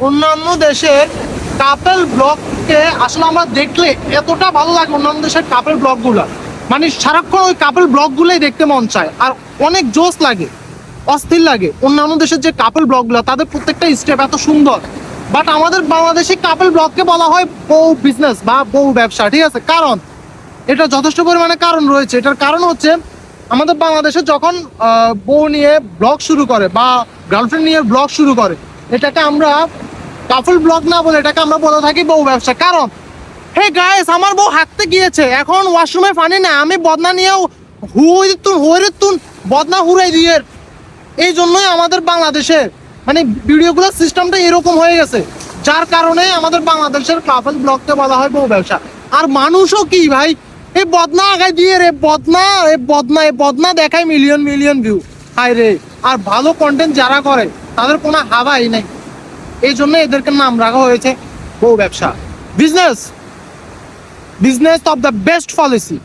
অন্যান্য দেশের কাপল ব্লগকে আসলে আমরা দেখলে এতটা ভালো লাগে, অন্যান্য দেশের কাপল ব্লগগুলো মানে সারাক্ষণ ওই কাপল ব্লগগুলোই দেখতে মন চায়, আর অনেক জোস লাগে, অস্থির লাগে। অন্যান্য দেশের যে কাপল ব্লগগুলো তাদের প্রত্যেকটা স্টেপ এত সুন্দর, বাট আমাদের বাংলাদেশি কাপল ব্লগকে বলা হয় বউ বিজনেস বা বউ ব্যবসা, ঠিক আছে? কারণ এটা যথেষ্ট পরিমাণে কারণ রয়েছে। এটার কারণ হচ্ছে আমাদের বাংলাদেশে যখন বউ নিয়ে ব্লগ শুরু করে বা গার্লফ্রেন্ড নিয়ে ব্লগ শুরু করে, এটাকে আমরা কাপল ব্লগ না বলে এটাকে আমরা বলে থাকি বউ ব্যবসা। কারণ হে গাইস, আমার বউ হাঁটতে গিয়েছে, এখন ওয়াশরুমে পানি না, আমি বদনা নিয়েও হুইতুন বদনা হুড়াই দিয়ে। এই জন্যই আমাদের বাংলাদেশে মানে ভিডিওগুলোর সিস্টেমটা এরকম হয়ে গেছে, যার কারণে আমাদের বাংলাদেশের কাপল ব্লগকে বলা হয় বউ ব্যবসা। আর মানুষও কি ভাই, এই বদনা আগায় দিয়ে রে, বদনা দেখায় মিলিয়ন মিলিয়ন ভিউ, হাই রে। আর ভালো কন্টেন্ট যারা করে তাদের কোনো হাওয়াই নেই, এই জন্য এদেরকে নাম রাখা হয়েছে বউ ব্যবসা। Business of the best policy.